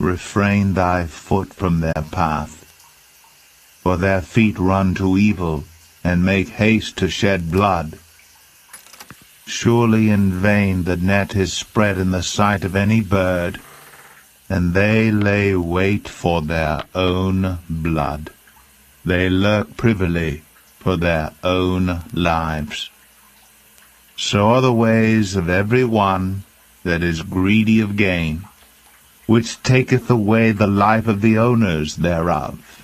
refrain thy foot from their path. For their feet run to evil, and make haste to shed blood. Surely in vain the net is spread in the sight of any bird, and they lay wait for their own blood. They lurk privily for their own lives. So are the ways of every one that is greedy of gain, which taketh away the life of the owners thereof.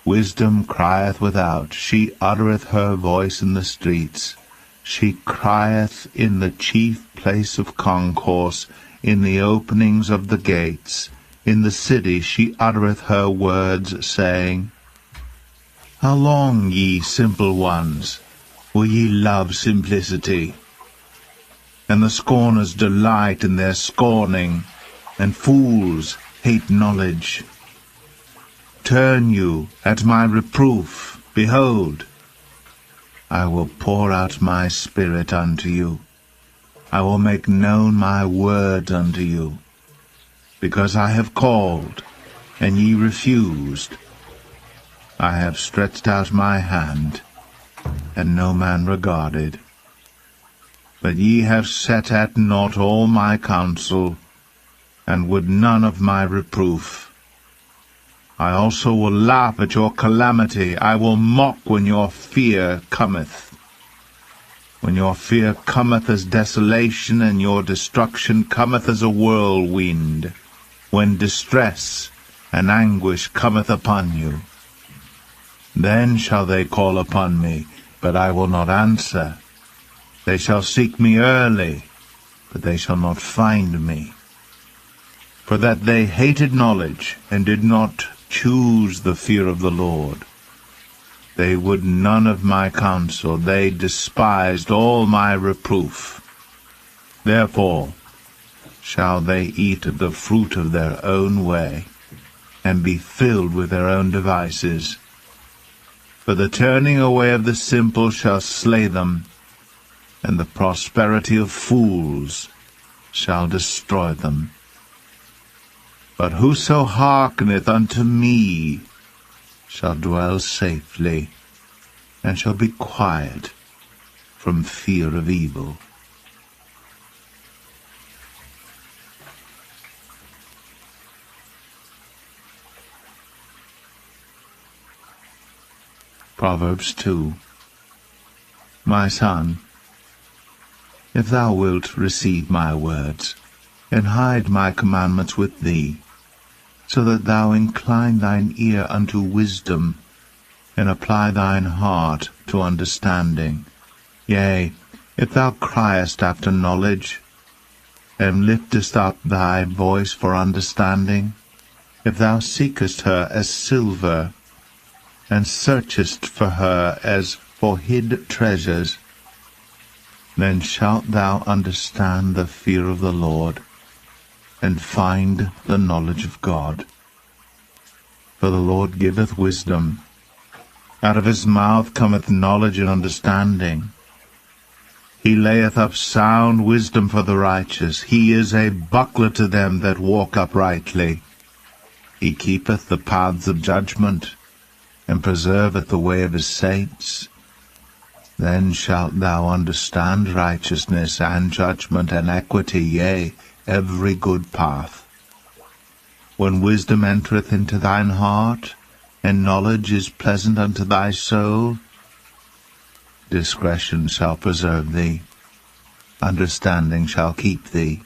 Wisdom crieth without, she uttereth her voice in the streets. She crieth in the chief place of concourse, in the openings of the gates. In the city she uttereth her words, saying, How long, ye simple ones, will ye love simplicity? And the scorners delight in their scorning, and fools hate knowledge. Turn you at my reproof, behold, I will pour out my spirit unto you. I will make known my word unto you. Because I have called, and ye refused. I have stretched out my hand, and no man regarded. But ye have set at naught all my counsel, and would none of my reproof. I also will laugh at your calamity. I will mock when your fear cometh. When your fear cometh as desolation, and your destruction cometh as a whirlwind, when distress and anguish cometh upon you. Then shall they call upon me, but I will not answer. They shall seek me early, but they shall not find me. For that they hated knowledge, and did not choose the fear of the Lord. They would none of my counsel, they despised all my reproof. Therefore shall they eat the fruit of their own way, and be filled with their own devices. For the turning away of the simple shall slay them, and the prosperity of fools shall destroy them. But whoso hearkeneth unto me shall dwell safely, and shall be quiet from fear of evil. Proverbs 2. My son, if thou wilt receive my words, and hide my commandments with thee, so that thou incline thine ear unto wisdom, and apply thine heart to understanding. Yea, if thou criest after knowledge, and liftest up thy voice for understanding, if thou seekest her as silver, and searchest for her as for hid treasures, then shalt thou understand the fear of the Lord, and find the knowledge of God. For the Lord giveth wisdom. Out of his mouth cometh knowledge and understanding. He layeth up sound wisdom for the righteous. He is a buckler to them that walk uprightly. He keepeth the paths of judgment, and preserveth the way of his saints. Then shalt thou understand righteousness, and judgment, and equity, yea, every good path. When wisdom entereth into thine heart, and knowledge is pleasant unto thy soul, discretion shall preserve thee, understanding shall keep thee,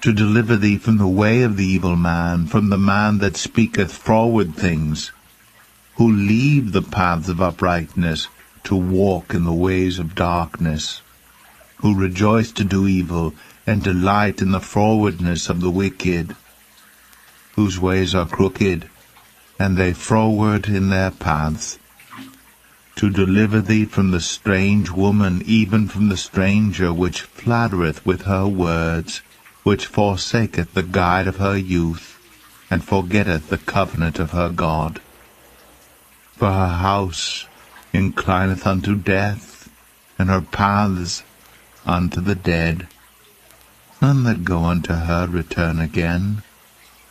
to deliver thee from the way of the evil man, from the man that speaketh froward things, who leave the paths of uprightness, to walk in the ways of darkness, who rejoice to do evil, and delight in the frowardness of the wicked, whose ways are crooked, and they froward in their paths, to deliver thee from the strange woman, even from the stranger, which flattereth with her words, which forsaketh the guide of her youth, and forgetteth the covenant of her God. For her house inclineth unto death, and her paths unto the dead. None that go unto her return again,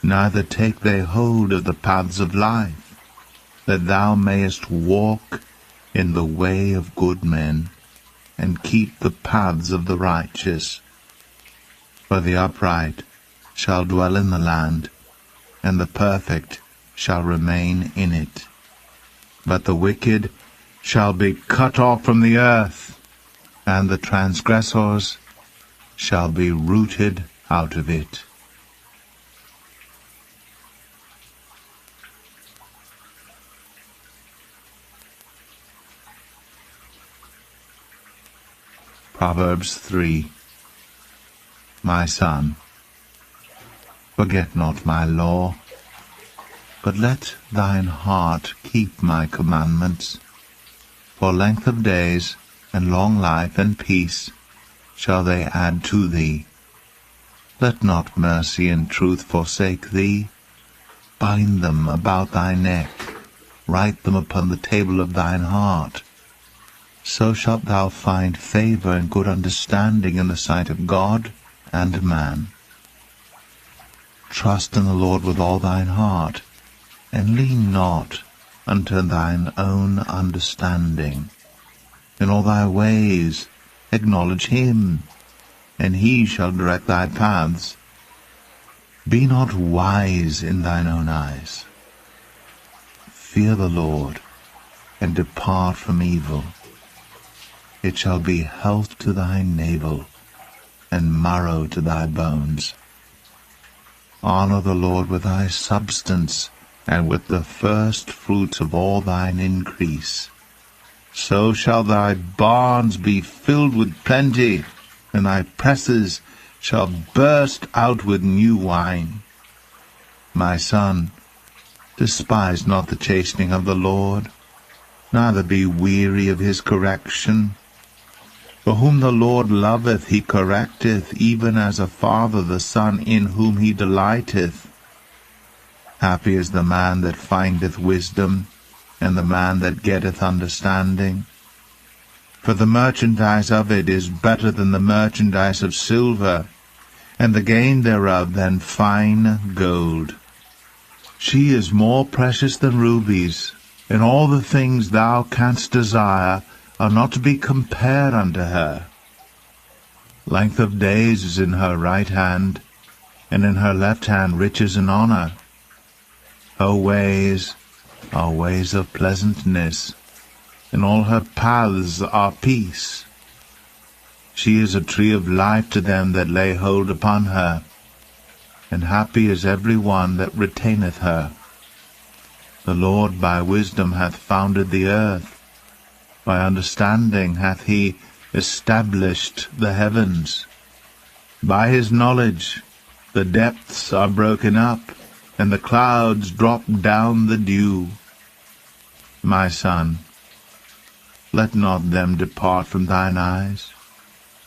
neither take they hold of the paths of life, that thou mayest walk in the way of good men, and keep the paths of the righteous. For the upright shall dwell in the land, and the perfect shall remain in it. But the wicked shall be cut off from the earth, and the transgressors shall be rooted out of it. Proverbs 3. My son, forget not my law, but let thine heart keep my commandments. For length of days, and long life, and peace shall they add to thee. Let not mercy and truth forsake thee. Bind them about thy neck, write them upon the table of thine heart. So shalt thou find favor and good understanding in the sight of God and man. Trust in the Lord with all thine heart, and lean not unto thine own understanding. In all thy ways acknowledge him, and he shall direct thy paths. Be not wise in thine own eyes. Fear the Lord, and depart from evil. It shall be health to thy navel, and marrow to thy bones. Honor the Lord with thy substance, and with the first fruits of all thine increase. So shall thy barns be filled with plenty, and thy presses shall burst out with new wine. My son, despise not the chastening of the Lord, neither be weary of his correction. For whom the Lord loveth he correcteth, even as a father the son in whom he delighteth. Happy is the man that findeth wisdom, and the man that getteth understanding. For the merchandise of it is better than the merchandise of silver, and the gain thereof than fine gold. She is more precious than rubies, and all the things thou canst desire are not to be compared unto her. Length of days is in her right hand, and in her left hand riches and honor. Her ways are ways of pleasantness, and all her paths are peace. She is a tree of life to them that lay hold upon her, and happy is every one that retaineth her. The Lord by wisdom hath founded the earth, by understanding hath he established the heavens. By his knowledge the depths are broken up, and the clouds drop down the dew. My son, let not them depart from thine eyes.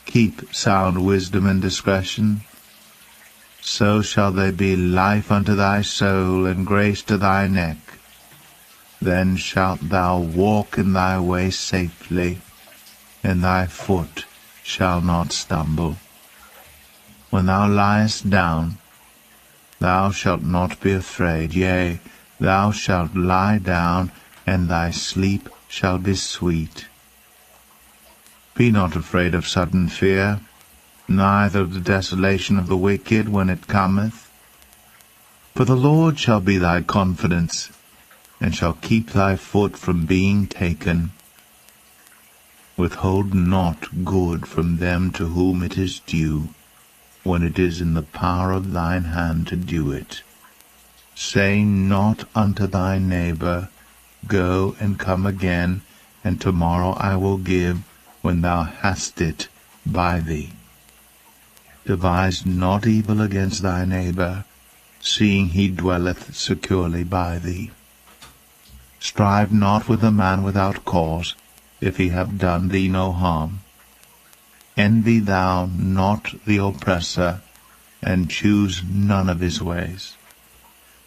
Keep sound wisdom and discretion. So shall they be life unto thy soul, and grace to thy neck. Then shalt thou walk in thy way safely, and thy foot shall not stumble. When thou liest down, thou shalt not be afraid. Yea, thou shalt lie down, and thy sleep shall be sweet. Be not afraid of sudden fear, neither of the desolation of the wicked when it cometh. For the Lord shall be thy confidence, and shall keep thy foot from being taken. Withhold not good from them to whom it is due, when it is in the power of thine hand to do it. Say not unto thy neighbor, Go and come again, and tomorrow I will give, when thou hast it by thee. Devise not evil against thy neighbor, seeing he dwelleth securely by thee. Strive not with a man without cause, if he have done thee no harm. Envy thou not the oppressor, and choose none of his ways.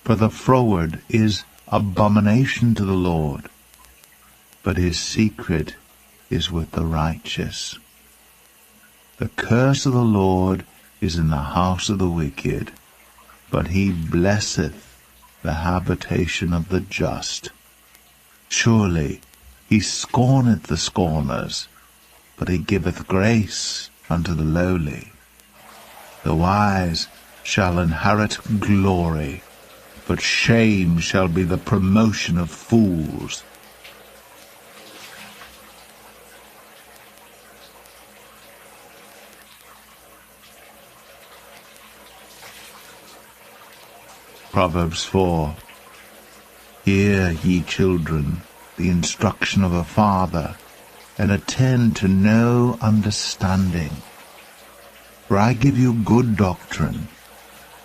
For the froward is abomination to the Lord, but his secret is with the righteous. The curse of the Lord is in the house of the wicked, but he blesseth the habitation of the just. Surely he scorneth the scorners, but he giveth grace unto the lowly. The wise shall inherit glory, but shame shall be the promotion of fools. Proverbs 4. Hear, ye children, the instruction of a father, and attend to no understanding. For I give you good doctrine.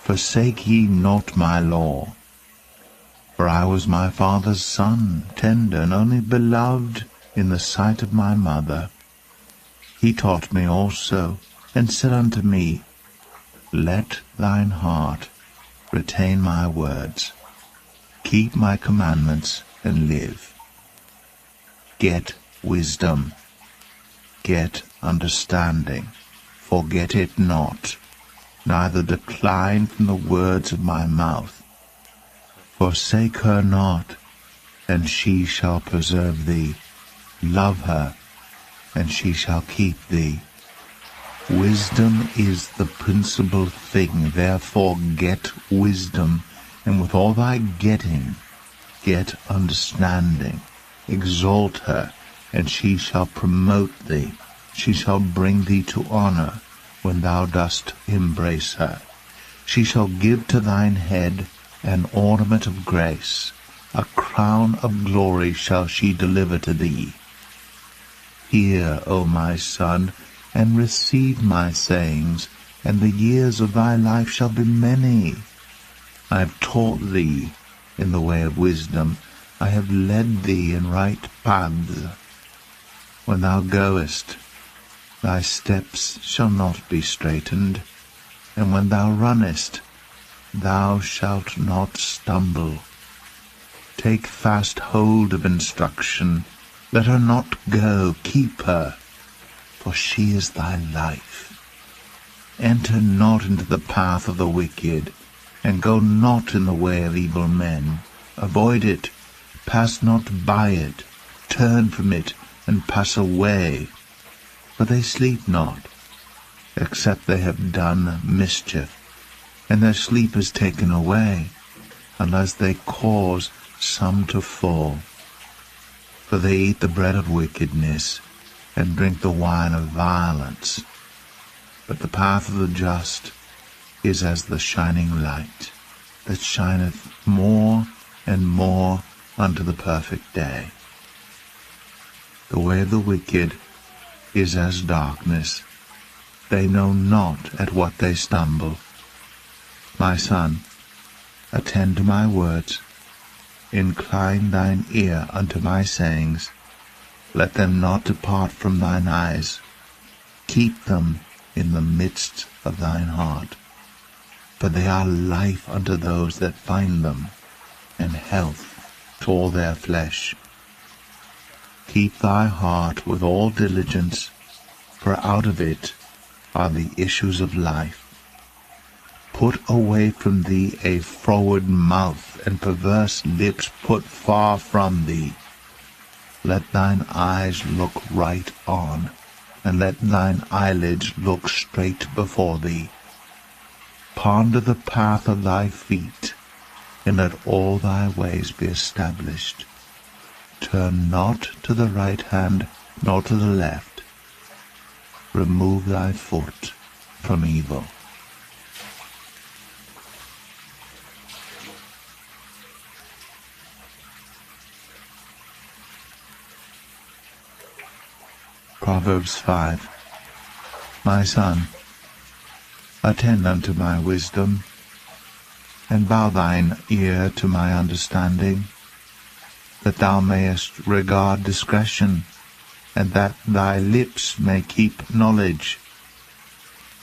Forsake ye not my law. For I was my father's son, tender and only beloved in the sight of my mother. He taught me also, and said unto me, Let thine heart retain my words. Keep my commandments, and live. Get wisdom. Get understanding. Forget it not, neither decline from the words of my mouth. Forsake her not, and she shall preserve thee. Love her, and she shall keep thee. Wisdom is the principal thing, therefore get wisdom, and with all thy getting, get understanding. Exalt her, and she shall promote thee. She shall bring thee to honor when thou dost embrace her. She shall give to thine head an ornament of grace. A crown of glory shall she deliver to thee. Hear, O my son, and receive my sayings, and the years of thy life shall be many. I have taught thee in the way of wisdom. I have led thee in right paths. When thou goest, thy steps shall not be straitened, and when thou runnest, thou shalt not stumble. Take fast hold of instruction, let her not go, keep her, for she is thy life. Enter not into the path of the wicked, and go not in the way of evil men. Avoid it, pass not by it, turn from it, and pass away. For they sleep not, except they have done mischief, and their sleep is taken away, unless they cause some to fall. For they eat the bread of wickedness, and drink the wine of violence. But the path of the just is as the shining light, that shineth more and more unto the perfect day. The way of the wicked is as darkness. They know not at what they stumble. My son, attend to my words. Incline thine ear unto my sayings. Let them not depart from thine eyes. Keep them in the midst of thine heart. For they are life unto those that find them, and health to all their flesh. Keep thy heart with all diligence, for out of it are the issues of life. Put away from thee a froward mouth, and perverse lips put far from thee. Let thine eyes look right on, and let thine eyelids look straight before thee. Ponder the path of thy feet, and let all thy ways be established. Turn not to the right hand, nor to the left. Remove thy foot from evil. Proverbs 5. My son, attend unto my wisdom, and bow thine ear to my understanding, that thou mayest regard discretion, and that thy lips may keep knowledge.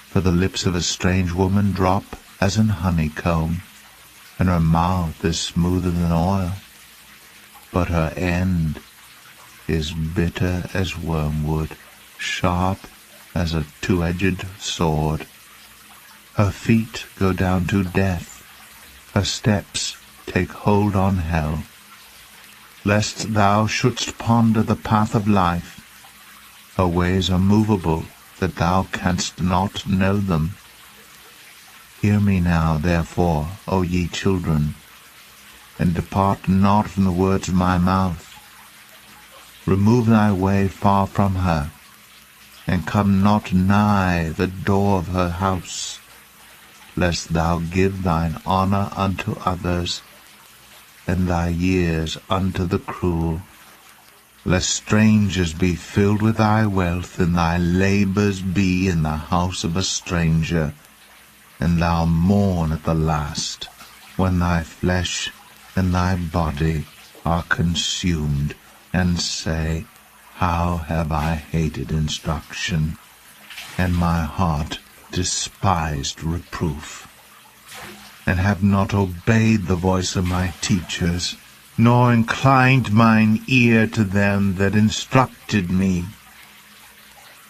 For the lips of a strange woman drop as an honeycomb, and her mouth is smoother than oil, but her end is bitter as wormwood, sharp as a two-edged sword. Her feet go down to death, Her steps take hold on hell, lest thou shouldst ponder the path of life. Her ways are movable, that thou canst not know them. Hear me now, therefore, O ye children, and depart not from the words of my mouth. Remove thy way far from her, and come not nigh the door of her house, lest thou give thine honour unto others, and thy years unto the cruel, lest strangers be filled with thy wealth, and thy labours be in the house of a stranger, and thou mourn at the last, when thy flesh and thy body are consumed, and say, How have I hated instruction, and my heart despised reproof, and have not obeyed the voice of my teachers, nor inclined mine ear to them that instructed me.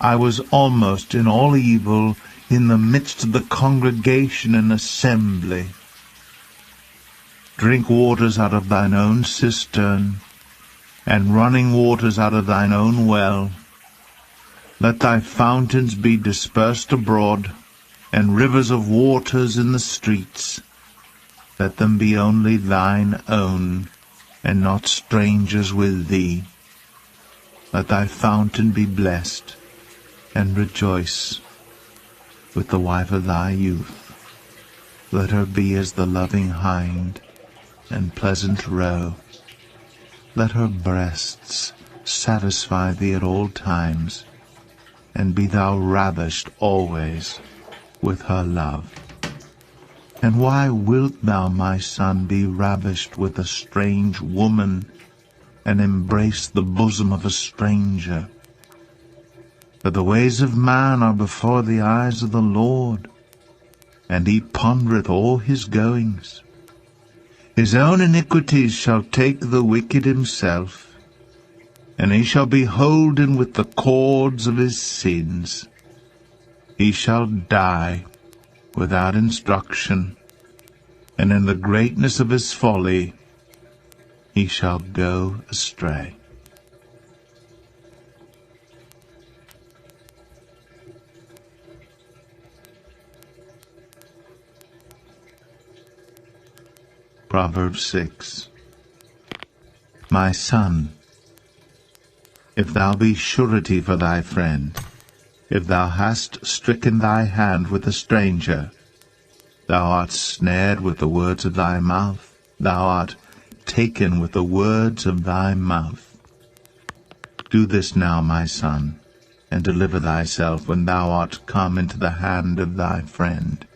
I was almost in all evil in the midst of the congregation and assembly. Drink waters out of thine own cistern, and running waters out of thine own well. Let thy fountains be dispersed abroad, and rivers of waters in the streets. Let them be only thine own, and not strangers with thee. Let thy fountain be blessed, and rejoice with the wife of thy youth. Let her be as the loving hind, and pleasant roe. Let her breasts satisfy thee at all times, and be thou ravished always with her love. And why wilt thou, my son, be ravished with a strange woman, and embrace the bosom of a stranger? For the ways of man are before the eyes of the Lord, and he pondereth all his goings. His own iniquities shall take the wicked himself, and he shall be holden with the cords of his sins. He shall die without instruction, and in the greatness of his folly he shall go astray. Proverbs 6. My son, if thou be surety for thy friend, if thou hast stricken thy hand with a stranger, thou art snared with the words of thy mouth, thou art taken with the words of thy mouth. Do this now, my son, and deliver thyself when thou art come into the hand of thy friend.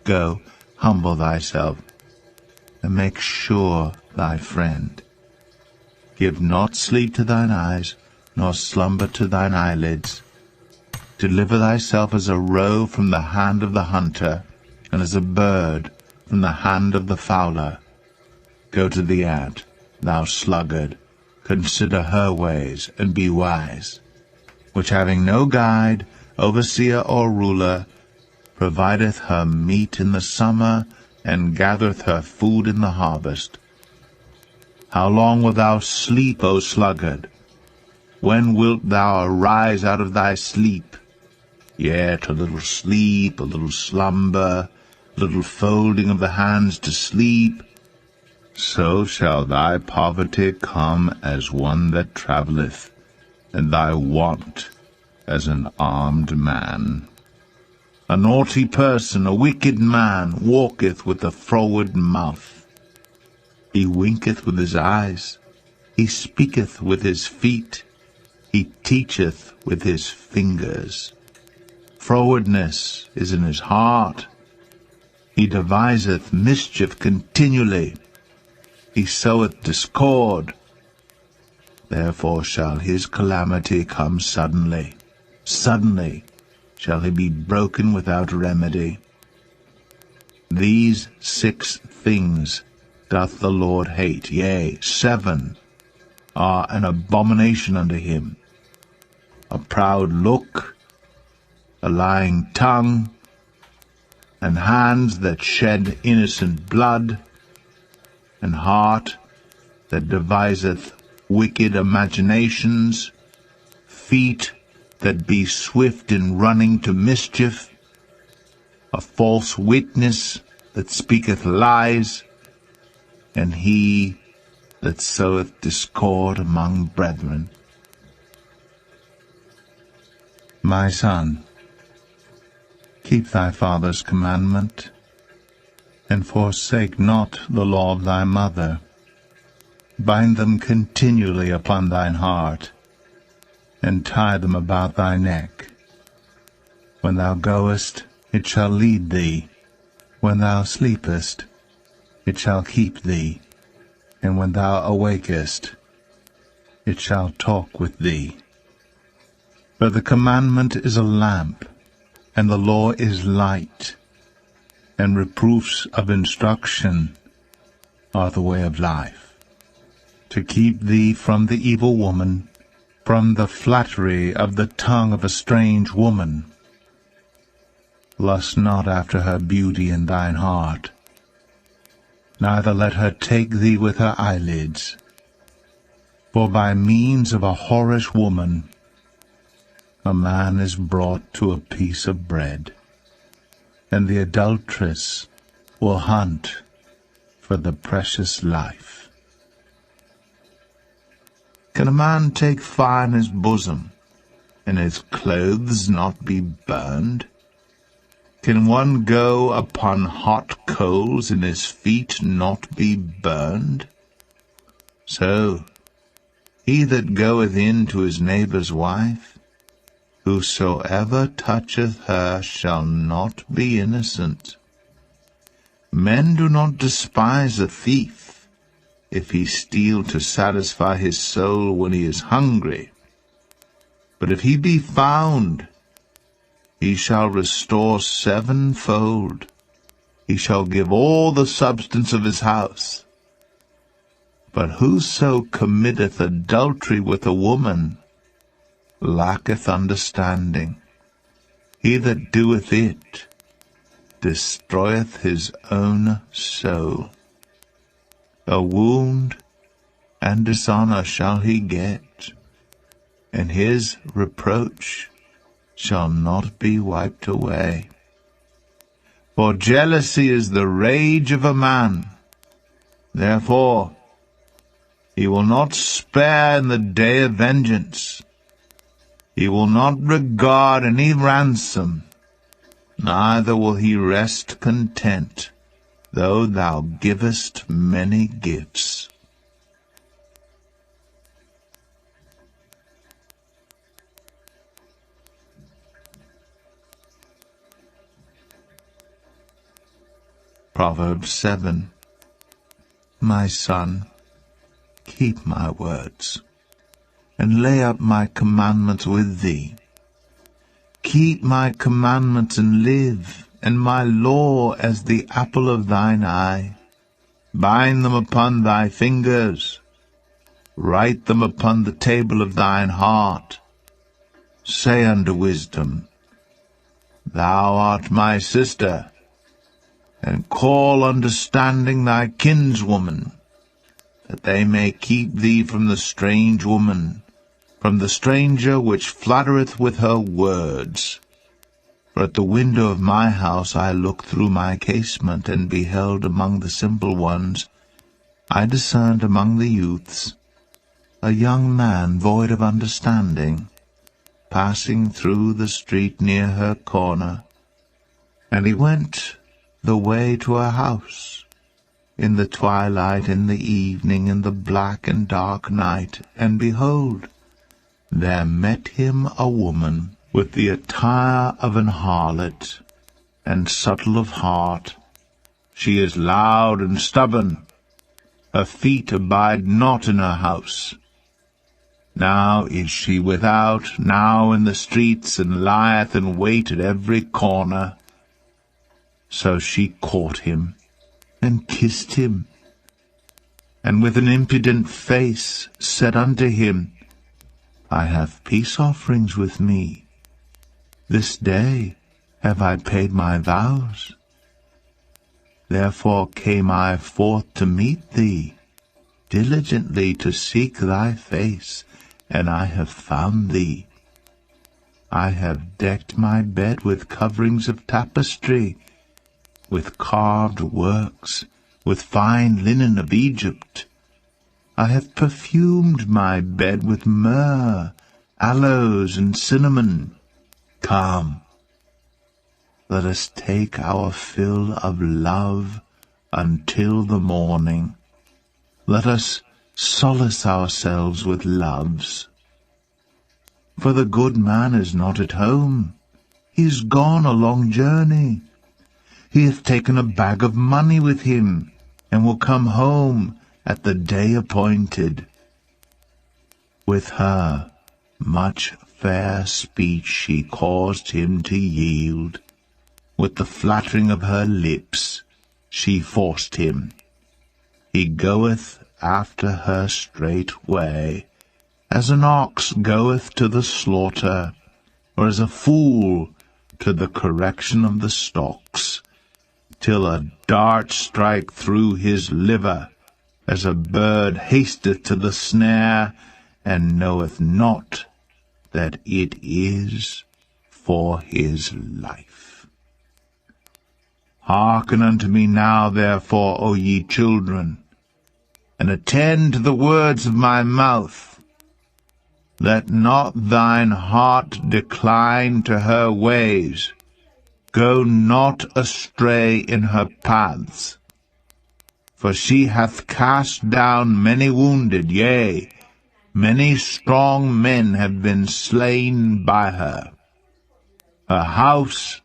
Go, humble thyself, and make sure thy friend. Give not sleep to thine eyes, nor slumber to thine eyelids. Deliver thyself as a roe from the hand of the hunter, and as a bird from the hand of the fowler. Go to the ant, thou sluggard, consider her ways, and be wise, which having no guide, overseer, or ruler, provideth her meat in the summer, and gathereth her food in the harvest. How long wilt thou sleep, O sluggard? When wilt thou arise out of thy sleep? Yet a little sleep, a little slumber, a little folding of the hands to sleep. So shall thy poverty come as one that travelleth, and thy want as an armed man. A naughty person, a wicked man, walketh with a froward mouth. He winketh with his eyes, he speaketh with his feet, he teacheth with his fingers. Frowardness is in his heart, he deviseth mischief continually, he soweth discord. Therefore shall his calamity come suddenly, suddenly shall he be broken without remedy. These 6 things doth the Lord hate, yea, 7 are an abomination unto him: a proud look, a lying tongue, and hands that shed innocent blood, and heart that deviseth wicked imaginations, feet that be swift in running to mischief, a false witness that speaketh lies, and he that soweth discord among brethren. My son, keep thy father's commandment, and forsake not the law of thy mother. Bind them continually upon thine heart, and tie them about thy neck. When thou goest, it shall lead thee. When thou sleepest, it shall keep thee. And when thou awakest, it shall talk with thee. For the commandment is a lamp, and the law is light, and reproofs of instruction are the way of life, to keep thee from the evil woman, from the flattery of the tongue of a strange woman. Lust not after her beauty in thine heart, neither let her take thee with her eyelids. For by means of a whorish woman a man is brought to a piece of bread, and the adulteress will hunt for the precious life. Can a man take fire in his bosom, and his clothes not be burned? Can one go upon hot coals, and his feet not be burned? So he that goeth in to his neighbour's wife, whosoever toucheth her shall not be innocent. Men do not despise a thief, if he steal to satisfy his soul when he is hungry. But if he be found, he shall restore sevenfold. He shall give all the substance of his house. But whoso committeth adultery with a woman lacketh understanding. He that doeth it destroyeth his own soul. A wound and dishonour shall he get, and his reproach shall not be wiped away. For jealousy is the rage of a man. Therefore he will not spare in the day of vengeance. He will not regard any ransom, neither will he rest content, though thou givest many gifts. Proverbs 7. My son, keep my words, and lay up my commandments with thee. Keep my commandments and live, and my law as the apple of thine eye. Bind them upon thy fingers, write them upon the table of thine heart. Say unto wisdom, Thou art my sister, and call understanding thy kinswoman, that they may keep thee from the strange woman, from the stranger which flattereth with her words. For at the window of my house I looked through my casement, and beheld among the simple ones, I discerned among the youths, a young man void of understanding, passing through the street near her corner. And he went the way to a house, in the twilight, in the evening, in the black and dark night, and behold, there met him a woman with the attire of an harlot, and subtle of heart. She is loud and stubborn. Her feet abide not in her house. Now is she without, now in the streets, and lieth in wait at every corner. So she caught him, and kissed him, and with an impudent face said unto him, I have peace offerings with me. This day have I paid my vows. Therefore came I forth to meet thee, diligently to seek thy face, and I have found thee. I have decked my bed with coverings of tapestry, with carved works, with fine linen of Egypt. I have perfumed my bed with myrrh, aloes, and cinnamon. Come, let us take our fill of love until the morning. Let us solace ourselves with loves. For the good man is not at home. He is gone a long journey. He hath taken a bag of money with him, and will come home at the day appointed. With her much fair speech she caused him to yield. With the flattering of her lips she forced him. He goeth after her straightway, as an ox goeth to the slaughter, or as a fool to the correction of the stocks, till a dart strike through his liver, as a bird hasteth to the snare, and knoweth not that it is for his life. Hearken unto me now, therefore, O ye children, and attend to the words of my mouth. Let not thine heart decline to her ways. Go not astray in her paths. For she hath cast down many wounded, yea, many strong men have been slain by her. Her house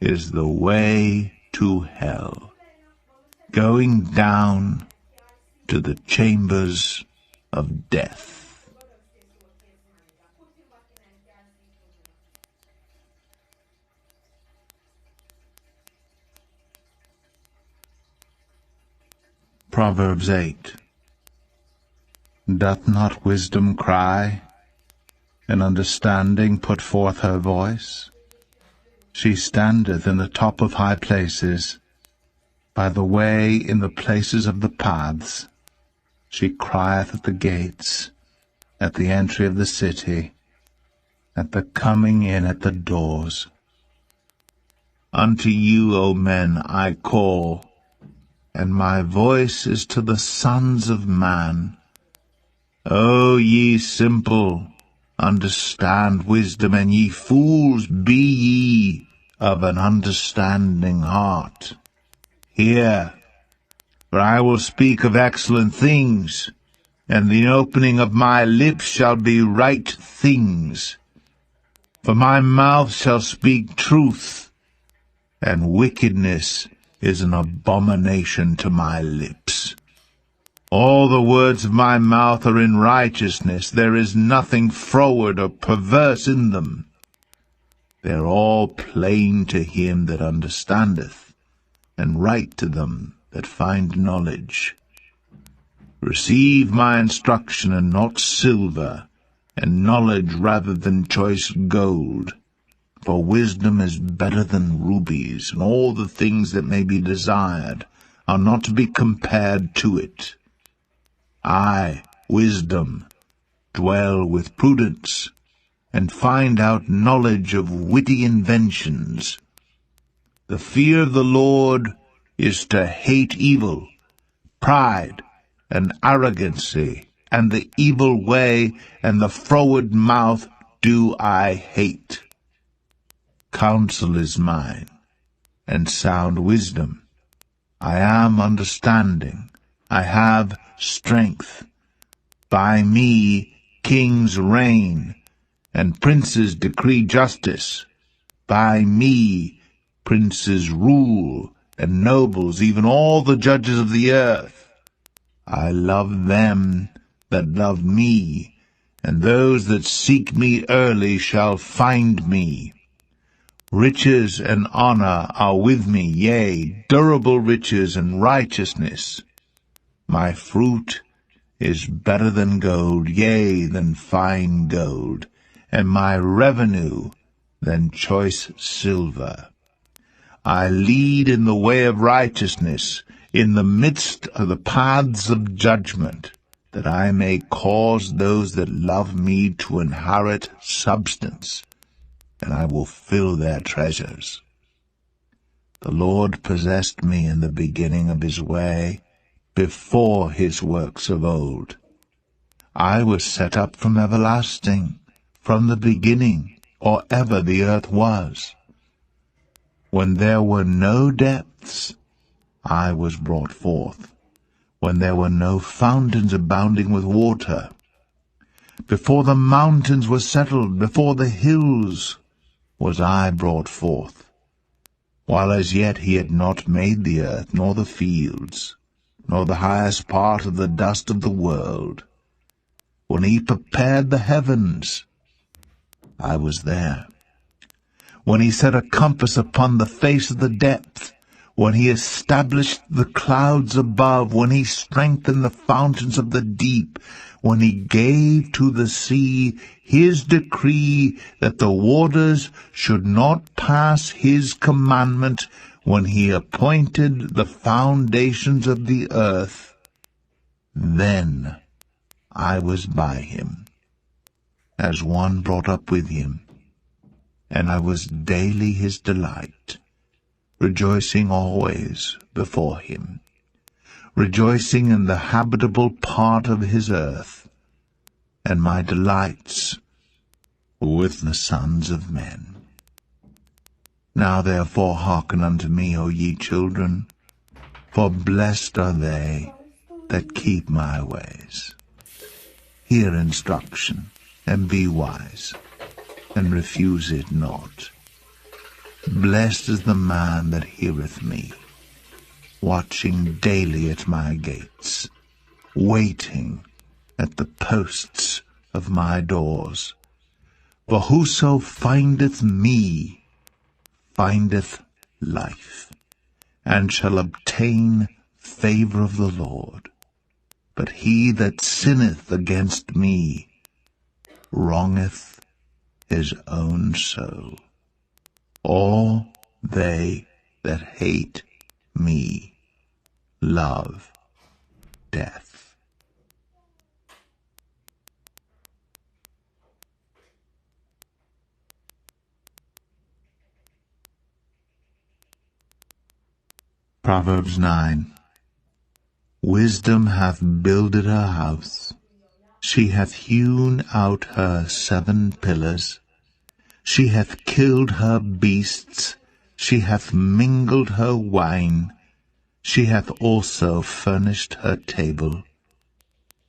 is the way to hell, going down to the chambers of death. Proverbs 8. Doth not wisdom cry, and understanding put forth her voice? She standeth in the top of high places, by the way in the places of the paths. She crieth at the gates, at the entry of the city, at the coming in at the doors. Unto you, O men, I call, and my voice is to the sons of man. O ye simple, understand wisdom, and ye fools, be ye of an understanding heart. Hear, for I will speak of excellent things, and the opening of my lips shall be right things. For my mouth shall speak truth, and wickedness is an abomination to my lips. All the words of my mouth are in righteousness. There is nothing froward or perverse in them. They are all plain to him that understandeth, and right to them that find knowledge. Receive my instruction, and not silver, and knowledge rather than choice gold. For wisdom is better than rubies, and all the things that may be desired are not to be compared to it. I, wisdom, dwell with prudence, and find out knowledge of witty inventions. The fear of the Lord is to hate evil, pride, and arrogancy, and the evil way, and the froward mouth do I hate. Counsel is mine, and sound wisdom. I am understanding. I have strength. By me kings reign, and princes decree justice. By me princes rule, and nobles, even all the judges of the earth. I love them that love me, and those that seek me early shall find me. Riches and honor are with me, yea, durable riches and righteousness. My fruit is better than gold, yea, than fine gold, and my revenue than choice silver. I lead in the way of righteousness, in the midst of the paths of judgment, that I may cause those that love me to inherit substance, and I will fill their treasures. The Lord possessed me in the beginning of his way, before his works of old. I was set up from everlasting, from the beginning, or ever the earth was. When there were no depths, I was brought forth, when there were no fountains abounding with water. Before the mountains were settled, before the hills, was I brought forth, while as yet he had not made the earth, nor the fields, nor the highest part of the dust of the world. When he prepared the heavens, I was there. When he set a compass upon the face of the depth, when he established the clouds above, when he strengthened the fountains of the deep, when he gave to the sea his decree that the waters should not pass his commandment, when he appointed the foundations of the earth, then I was by him, as one brought up with him, and I was daily his delight, rejoicing always before him, rejoicing in the habitable part of his earth, and my delights were with the sons of men. Now therefore hearken unto me, O ye children, for blessed are they that keep my ways. Hear instruction, and be wise, and refuse it not. Blessed is the man that heareth me, watching daily at my gates, waiting at the posts of my doors. For whoso findeth me findeth life, and shall obtain favor of the Lord. But he that sinneth against me wrongeth his own soul. All they that hate me love death. Proverbs 9. Wisdom hath builded her house, she hath hewn out her 7 pillars, she hath killed her beasts, she hath mingled her wine, she hath also furnished her table.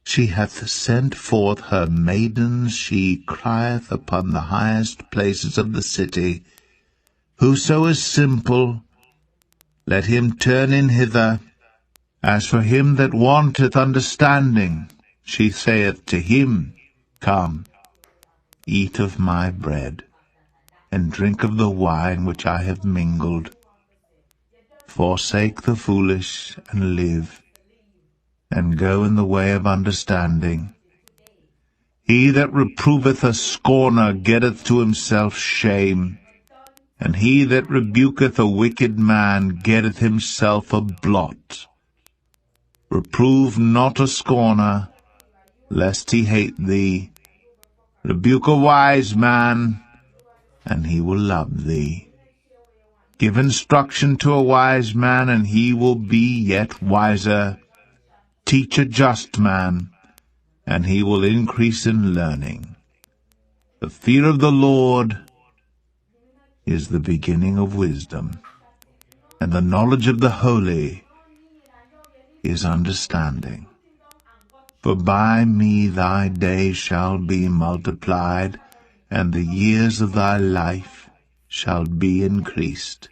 She hath sent forth her maidens, she crieth upon the highest places of the city. Whoso is simple, let him turn in hither. As for him that wanteth understanding, she saith to him, Come, eat of my bread, and drink of the wine which I have mingled. Forsake the foolish, and live, and go in the way of understanding. He that reproveth a scorner getteth to himself shame, and he that rebuketh a wicked man getteth himself a blot. Reprove not a scorner, lest he hate thee. Rebuke a wise man, and he will love thee. Give instruction to a wise man, and he will be yet wiser. Teach a just man, and he will increase in learning. The fear of the Lord is the beginning of wisdom, and the knowledge of the holy is understanding. For by me thy days shall be multiplied, and the years of thy life shall be increased.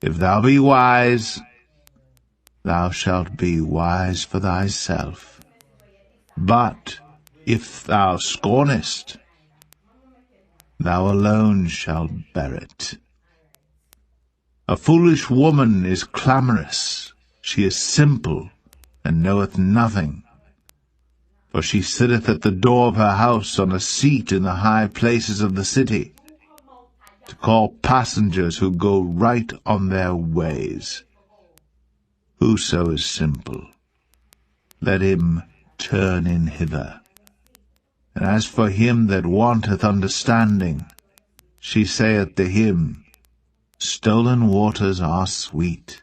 If thou be wise, thou shalt be wise for thyself. But if thou scornest, thou alone shalt bear it. A foolish woman is clamorous, she is simple, and knoweth nothing. For she sitteth at the door of her house on a seat in the high places of the city. to call passengers who go right on their ways. Whoso is simple, let him turn in hither. And as for him that wanteth understanding, she saith to him, Stolen waters are sweet,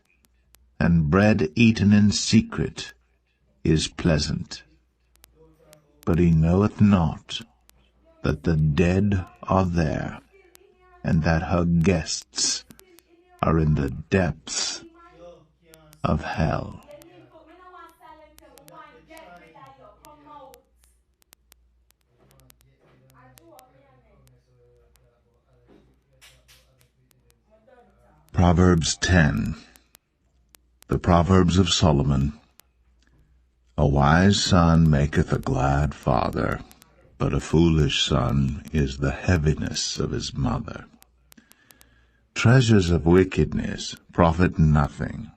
and bread eaten in secret is pleasant. But he knoweth not that the dead are there, and that her guests are in the depths of hell. Proverbs 10. The Proverbs of Solomon. A wise son maketh a glad father, but a foolish son is the heaviness of his mother. Treasures of wickedness profit nothing,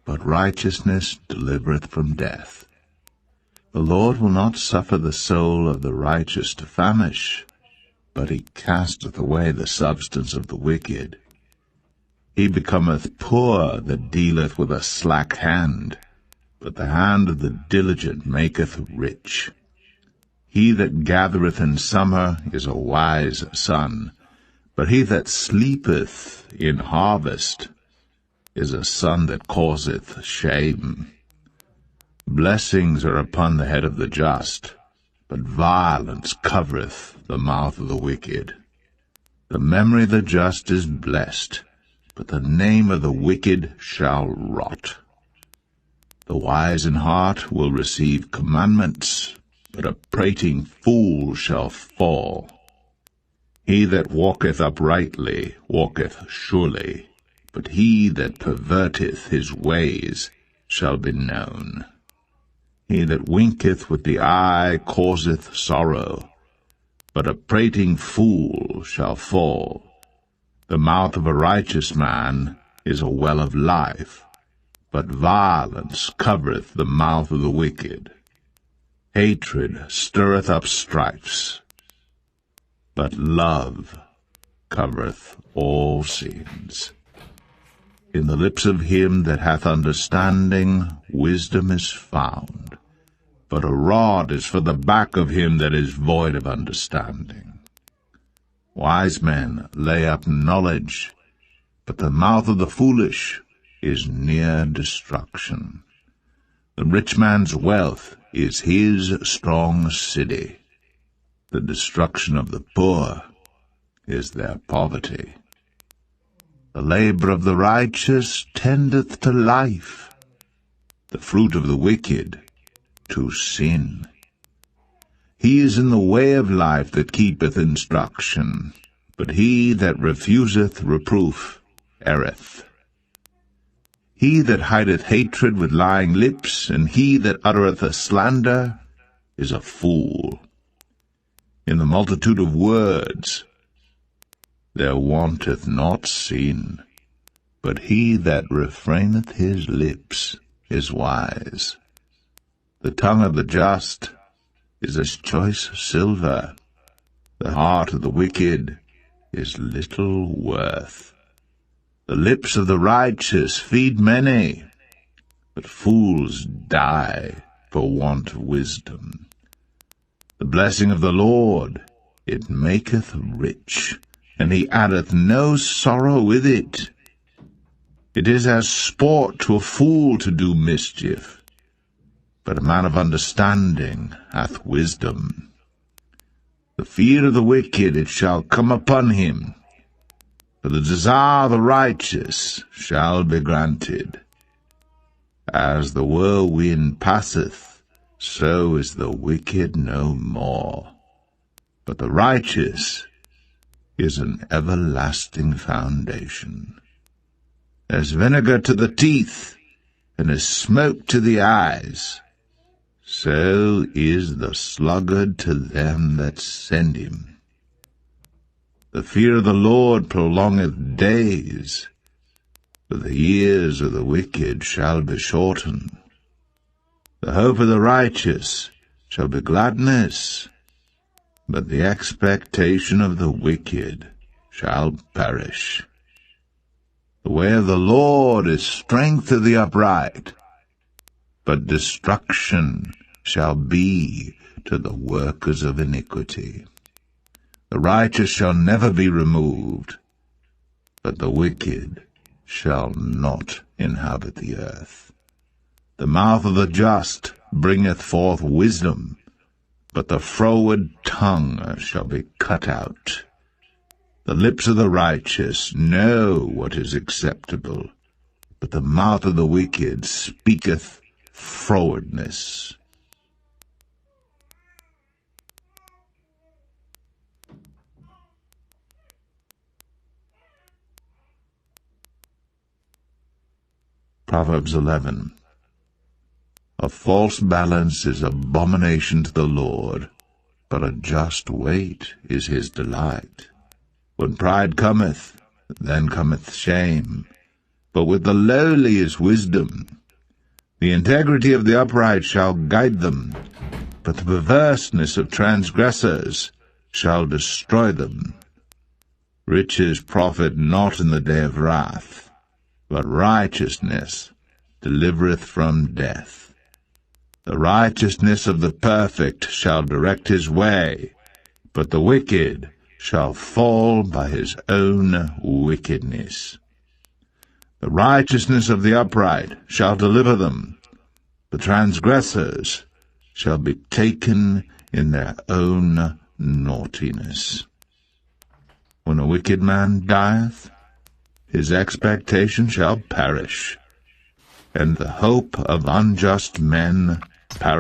but righteousness delivereth from death. The Lord will not suffer the soul of the righteous to famish, but he casteth away the substance of the wicked. He becometh poor that dealeth with a slack hand, but the hand of the diligent maketh rich. He that gathereth in summer is a wise son, but he that sleepeth in harvest is a son that causeth shame. Blessings are upon the head of the just, but violence covereth the mouth of the wicked. The memory of the just is blessed, but the name of the wicked shall rot. The wise in heart will receive commandments, but a prating fool shall fall. He that walketh uprightly walketh surely, but he that perverteth his ways shall be known. He that winketh with the eye causeth sorrow, but a prating fool shall fall. The mouth of a righteous man is a well of life, but violence covereth the mouth of the wicked. Hatred stirreth up strifes, but love covereth all sins. In the lips of him that hath understanding wisdom is found, but a rod is for the back of him that is void of understanding. Wise men lay up knowledge, but the mouth of the foolish is near destruction. The rich man's wealth is his strong city. The destruction of the poor is their poverty. The labor of the righteous tendeth to life, the fruit of the wicked to sin. He is in the way of life that keepeth instruction, but he that refuseth reproof erreth. He that hideth hatred with lying lips, and he that uttereth a slander, is a fool. In the multitude of words there wanteth not sin, but he that refraineth his lips is wise. The tongue of the just is as choice silver. The heart of the wicked is little worth. The lips of the righteous feed many, but fools die for want of wisdom. The blessing of the Lord, it maketh rich, and he addeth no sorrow with it. It is as sport to a fool to do mischief, but a man of understanding hath wisdom. The fear of the wicked it shall come upon him, but the desire of the righteous shall be granted. As the whirlwind passeth, so is the wicked no more, but the righteous is an everlasting foundation. As vinegar to the teeth, and as smoke to the eyes, so is the sluggard to them that send him. The fear of the Lord prolongeth days, but the years of the wicked shall be shortened. The hope of the righteous shall be gladness, but the expectation of the wicked shall perish. The way of the Lord is strength to the upright, but destruction shall be to the workers of iniquity. The righteous shall never be removed, but the wicked shall not inhabit the earth. The mouth of the just bringeth forth wisdom, but the froward tongue shall be cut out. The lips of the righteous know what is acceptable, but the mouth of the wicked speaketh frowardness. Proverbs 11. A false balance is abomination to the Lord, but a just weight is his delight. When pride cometh, then cometh shame, but with the lowly is wisdom. The integrity of the upright shall guide them, but the perverseness of transgressors shall destroy them. Riches profit not in the day of wrath, but righteousness delivereth from death. The righteousness of the perfect shall direct his way, but the wicked shall fall by his own wickedness. The righteousness of the upright shall deliver them, the transgressors shall be taken in their own naughtiness. When a wicked man dieth, his expectation shall perish, and the hope of unjust men perish.